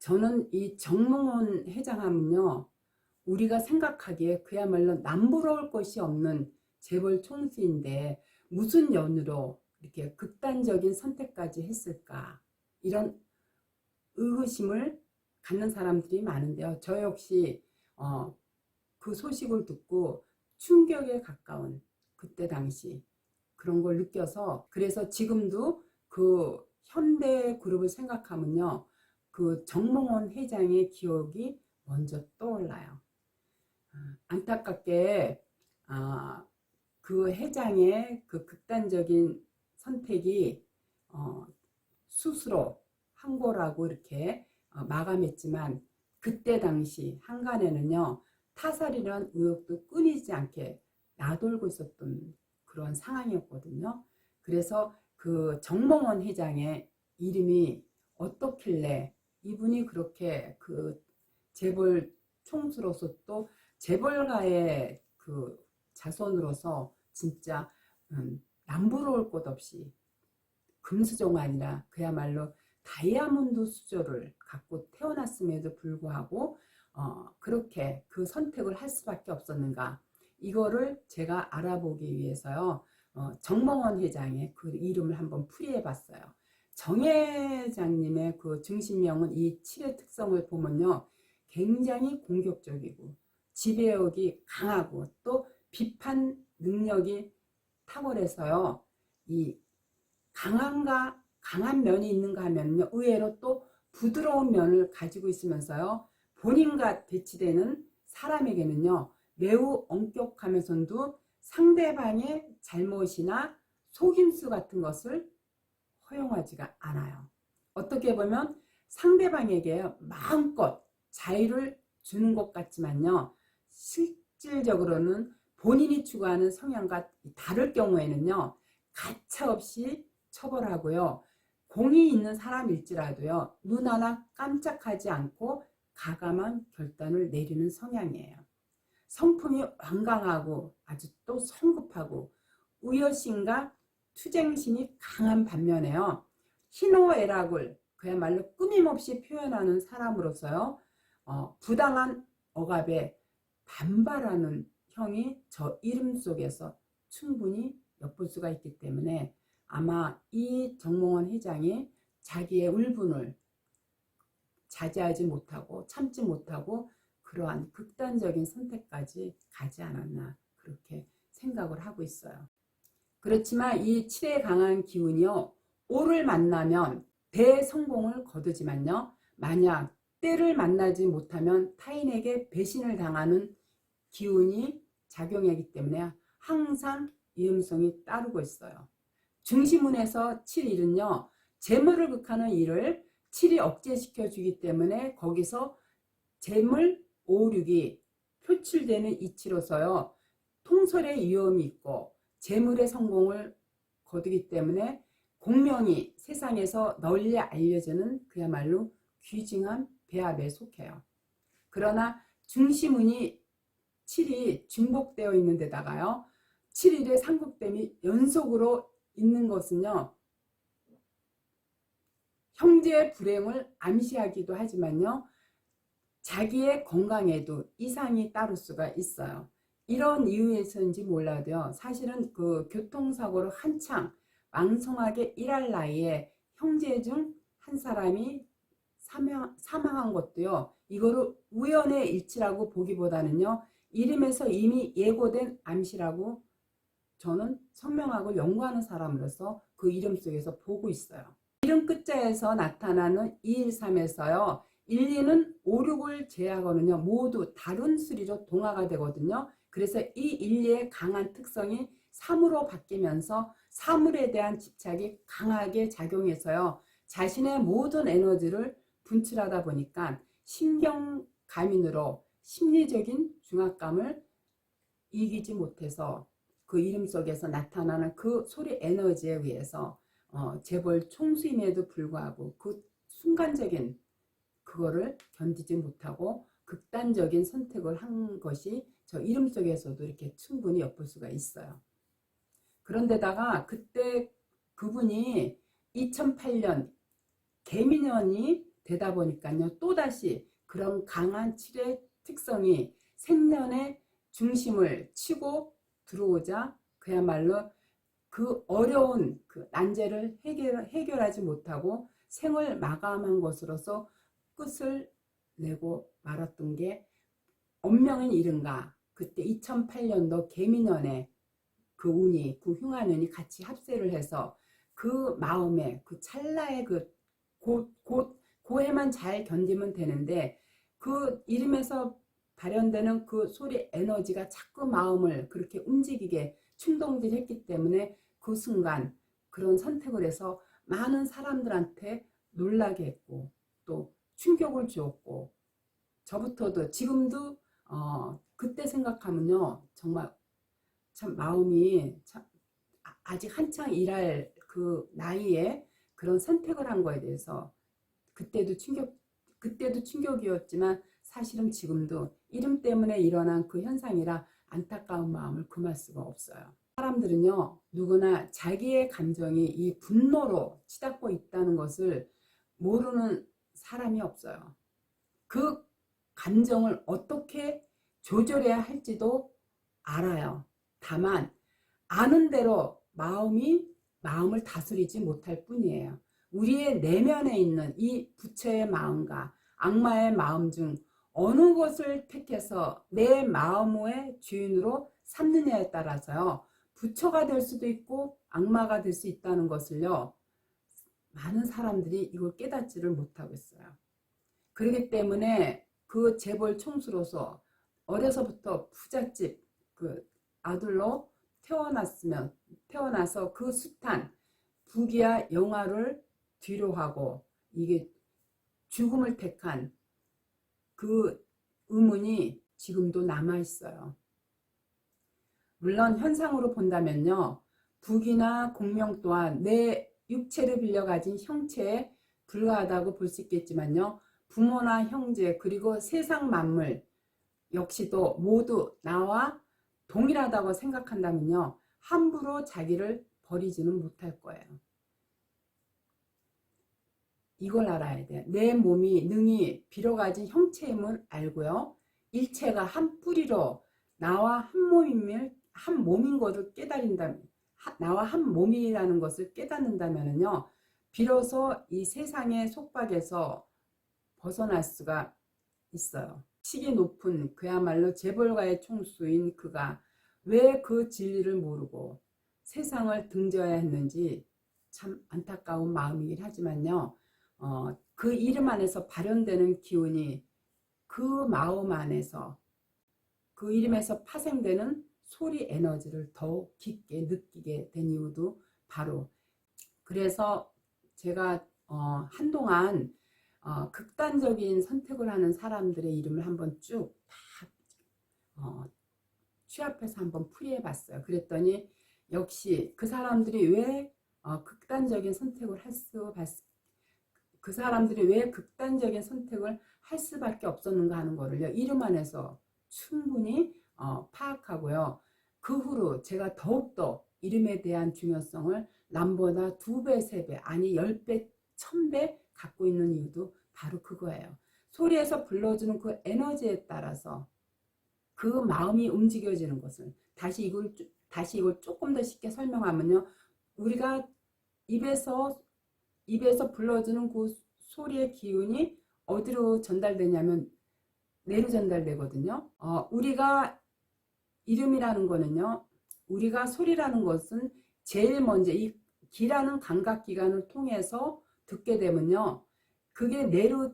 저는 이 정몽원 회장하면요, 우리가 생각하기에 그야말로 남부러울 것이 없는 재벌 총수인데 무슨 연유로 이렇게 극단적인 선택까지 했을까, 이런 의구심을 갖는 사람들이 많은데요. 저 역시 그 소식을 듣고 충격에 가까운, 그때 당시 그런 걸 느껴서, 그래서 지금도 그 현대그룹을 생각하면요, 그 정몽원 회장의 기억이 먼저 떠올라요. 안타깝게 그 회장의 그 극단적인 선택이 스스로 한 거라고 이렇게 마감했지만, 그때 당시 한간에는요, 타살이라는 의혹도 끊이지 않게 나돌고 있었던 그런 상황이었거든요. 그래서 그 정몽원 회장의 이름이 어떻길래 이분이 그렇게 그 재벌 총수로서 또 재벌가의 그 자손으로서 진짜 남부러울 것 없이 금수저가 아니라 그야말로 다이아몬드 수저를 갖고 태어났음에도 불구하고 그렇게 그 선택을 할 수밖에 없었는가, 이거를 제가 알아보기 위해서요, 정몽원 회장의 그 이름을 한번 풀이해 봤어요. 정 회장님의 그 중심명은 이 칠의 특성을 보면요, 굉장히 공격적이고 지배력이 강하고 또 비판 능력이 탁월해서요, 이 강한 면이 있는가 하면요, 의외로 또 부드러운 면을 가지고 있으면서요, 본인과 대치되는 사람에게는요, 매우 엄격하면서도 상대방의 잘못이나 속임수 같은 것을 허용하지가 않아요. 어떻게 보면 상대방에게 마음껏 자유를 주는 것 같지만요, 실질적으로는 본인이 추구하는 성향과 다를 경우에는요, 가차없이 처벌하고요, 공이 있는 사람일지라도요, 눈 하나 깜짝하지 않고 가감한 결단을 내리는 성향이에요. 성품이 완강하고 아주 또 성급하고 우여심과 투쟁심이 강한 반면에요, 희노애락을 그야말로 끊임없이 표현하는 사람으로서요, 부당한 억압에 반발하는 형이 저 이름 속에서 충분히 엿볼 수가 있기 때문에 아마 이 정몽원 회장이 자기의 울분을 자제하지 못하고 참지 못하고 그러한 극단적인 선택까지 가지 않았나, 그렇게 생각을 하고 있어요. 그렇지만 이 칠의 강한 기운이요, 오를 만나면 대성공을 거두지만요, 만약 때를 만나지 못하면 타인에게 배신을 당하는 기운이 작용하기 때문에 항상 위험성이 따르고 있어요. 중시문에서 7일은요, 재물을 극하는 일을 7이 억제시켜 주기 때문에 거기서 재물 5,6이 표출되는 이치로서요, 통솔의 위험이 있고 재물의 성공을 거두기 때문에 공명이 세상에서 널리 알려지는 그야말로 귀중한 배합에 속해요. 그러나 중시문이 7이 중복되어 있는 데다가요, 7일의 삼국됨이 연속으로 있는 것은요, 형제의 불행을 암시하기도 하지만요, 자기의 건강에도 이상이 따를 수가 있어요. 이런 이유에서인지 몰라도요, 사실은 그 교통사고로 한창 왕성하게 일할 나이에 형제 중 한 사람이 사망한 것도요, 이거를 우연의 일치라고 보기보다는요, 이름에서 이미 예고된 암시라고 저는 선명하고 연구하는 사람으로서 그 이름 속에서 보고 있어요. 이름 끝자에서 나타나는 213에서요, 1, 2는 5, 6을 제하고는요, 모두 다른 수리로 동화가 되거든요. 그래서 이 1, 2의 강한 특성이 3으로 바뀌면서 사물에 대한 집착이 강하게 작용해서요, 자신의 모든 에너지를 분출하다 보니까 신경가민으로 심리적인 중압감을 이기지 못해서 그 이름 속에서 나타나는 그 소리 에너지에 의해서 재벌 총수임에도 불구하고 그 순간적인 그거를 견디지 못하고 극단적인 선택을 한 것이 저 이름 속에서도 이렇게 충분히 엿볼 수가 있어요. 그런데다가 그때 그분이 2008년 개미년이 되다 보니까요, 또다시 그런 강한 칠의 특성이 생년의 중심을 치고 들어오자 그야말로 그 어려운 그 난제를 해결하지 못하고 생을 마감한 것으로서 끝을 내고 말았던 게 언명인 이른가. 그때 2008년도 개미년에 그 운이, 그 흉한 운이 같이 합세를 해서 그 마음에 그 찰나의 그 고해만 잘 견디면 되는데 그 이름에서 발현되는 그 소리 에너지가 자꾸 마음을 그렇게 움직이게 충동질했기 때문에 그 순간 그런 선택을 해서 많은 사람들한테 놀라게 했고 또 충격을 주었고 저부터도 지금도 그때 생각하면요 정말 참 마음이 참 아직 한창 일할 그 나이에 그런 선택을 한 거에 대해서 그때도 충격이었지만 사실은 지금도 이름 때문에 일어난 그 현상이라 안타까운 마음을 금할 수가 없어요. 사람들은요 누구나 자기의 감정이 이 분노로 치닫고 있다는 것을 모르는 사람이 없어요. 그 감정을 어떻게 조절해야 할지도 알아요. 다만 아는 대로 마음을 다스리지 못할 뿐이에요. 우리의 내면에 있는 이 부처의 마음과 악마의 마음 중 어느 것을 택해서 내 마음의 주인으로 삼느냐에 따라서요. 부처가 될 수도 있고 악마가 될 수 있다는 것을요. 많은 사람들이 이걸 깨닫지를 못하고 있어요. 그렇기 때문에 그 재벌 총수로서 어려서부터 부잣집 그 아들로 태어나서 그 숱한 부귀와 영화를 뒤로하고 이게 죽음을 택한 그 의문이 지금도 남아있어요. 물론 현상으로 본다면요. 부귀나 공명 또한 내 육체를 빌려 가진 형체에 불과하다고 볼 수 있겠지만요. 부모나 형제 그리고 세상 만물 역시도 모두 나와 동일하다고 생각한다면요. 함부로 자기를 버리지는 못할 거예요. 이걸 알아야 돼요. 내 몸이 능히 빌어가진 형체임을 알고요. 일체가 한 뿌리로 나와 한 몸인 것을 깨달은다면, 나와 한 몸이라는 것을 깨닫는다면요. 비로소 이 세상의 속박에서 벗어날 수가 있어요. 식이 높은 그야말로 재벌가의 총수인 그가 왜 그 진리를 모르고 세상을 등져야 했는지 참 안타까운 마음이긴 하지만요. 그 이름 안에서 발현되는 기운이 그 마음 안에서 그 이름에서 파생되는 소리 에너지를 더욱 깊게 느끼게 된 이유도 바로 그래서 제가 한동안 극단적인 선택을 하는 사람들의 이름을 한번 쭉 다 취합해서 한번 풀이해 봤어요. 그랬더니 역시 그 사람들이 왜 극단적인 선택을 그 사람들이 왜 극단적인 선택을 할 수밖에 없었는가 하는 거를요. 이름 안에서 충분히 파악하고요. 그 후로 제가 더욱더 이름에 대한 중요성을 남보다 2배, 3배, 아니 10배, 1000배 갖고 있는 이유도 바로 그거예요. 소리에서 불러주는 그 에너지에 따라서 그 마음이 움직여지는 것을 다시 이걸 조금 더 쉽게 설명하면요. 우리가 입에서 불러주는 그 소리의 기운이 어디로 전달되냐면 뇌로 전달되거든요. 우리가 이름이라는 거는요. 우리가 소리라는 것은 제일 먼저 이 귀라는 감각기관을 통해서 듣게 되면요. 그게 뇌로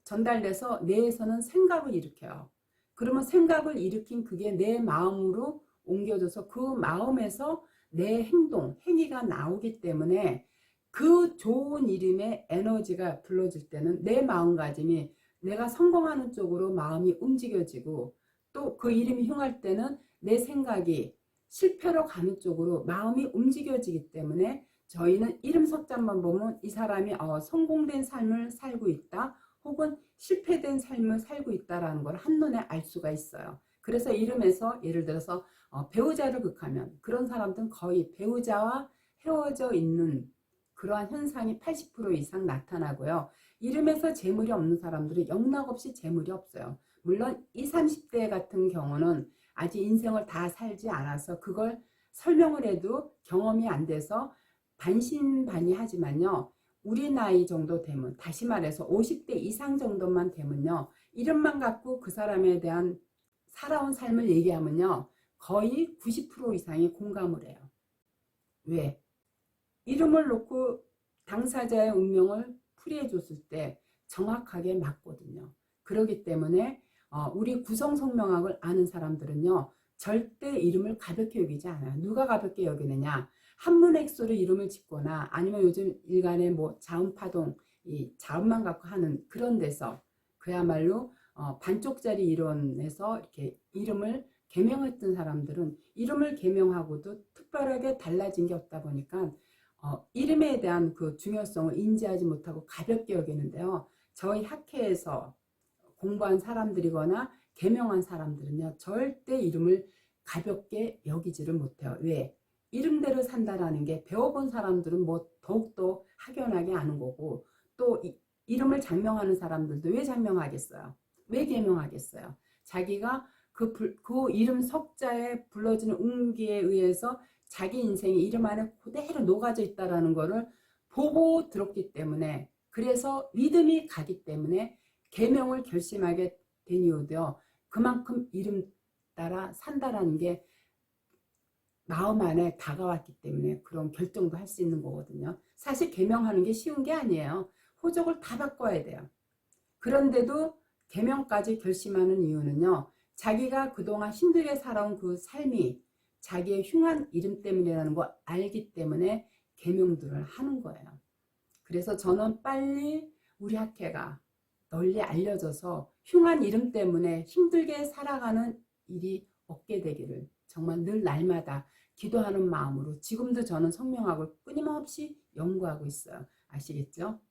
전달돼서 뇌에서는 생각을 일으켜요. 그러면 생각을 일으킨 그게 내 마음으로 옮겨져서 그 마음에서 내 행위가 나오기 때문에 그 좋은 이름의 에너지가 불러질 때는 내 마음가짐이 내가 성공하는 쪽으로 마음이 움직여지고 또 그 이름이 흉할 때는 내 생각이 실패로 가는 쪽으로 마음이 움직여지기 때문에 저희는 이름 석자만 보면 이 사람이 성공된 삶을 살고 있다 혹은 실패된 삶을 살고 있다는 걸 한눈에 알 수가 있어요. 그래서 이름에서 예를 들어서 배우자를 극하면 그런 사람들은 거의 배우자와 헤어져 있는 그러한 현상이 80% 이상 나타나고요. 이름에서 재물이 없는 사람들은 영락없이 재물이 없어요. 물론 20, 30대 같은 경우는 아직 인생을 다 살지 않아서 그걸 설명을 해도 경험이 안 돼서 반신반의하지만요. 우리 나이 정도 되면, 다시 말해서 50대 이상 정도만 되면요. 이름만 갖고 그 사람에 대한 살아온 삶을 얘기하면요. 거의 90% 이상이 공감을 해요. 왜? 이름을 놓고 당사자의 운명을 풀이해 줬을 때 정확하게 맞거든요. 그렇기 때문에 우리 구성성명학을 아는 사람들은요. 절대 이름을 가볍게 여기지 않아요. 누가 가볍게 여기느냐. 한문액수로 이름을 짓거나 아니면 요즘 일간의 뭐 자음파동, 이 자음만 갖고 하는 그런 데서 그야말로 반쪽짜리 이론에서 이렇게 이름을 개명했던 사람들은 이름을 개명하고도 특별하게 달라진 게 없다 보니까 이름에 대한 그 중요성을 인지하지 못하고 가볍게 여기는데요. 저희 학회에서 공부한 사람들이거나 개명한 사람들은요. 절대 이름을 가볍게 여기지를 못해요. 왜? 이름대로 산다라는 게 배워본 사람들은 뭐 더욱더 확연하게 아는 거고 또 이름을 장명하는 사람들도 왜 장명하겠어요? 왜 개명하겠어요? 자기가 그 이름 석자에 불러지는 운기에 의해서 자기 인생이 이름 안에 그대로 녹아져 있다는 것을 보고 들었기 때문에 그래서 믿음이 가기 때문에 계명을 결심하게 된 이유도요. 그만큼 이름 따라 산다라는 게 마음 안에 다가왔기 때문에 그런 결정도 할 수 있는 거거든요. 사실 계명하는 게 쉬운 게 아니에요. 호적을 다 바꿔야 돼요. 그런데도 계명까지 결심하는 이유는요. 자기가 그동안 힘들게 살아온 그 삶이 자기의 흉한 이름 때문이라는 걸 알기 때문에 계명들을 하는 거예요. 그래서 저는 빨리 우리 학회가 널리 알려져서 흉한 이름 때문에 힘들게 살아가는 일이 없게 되기를 정말 늘 날마다 기도하는 마음으로 지금도 저는 성명학을 끊임없이 연구하고 있어요. 아시겠죠?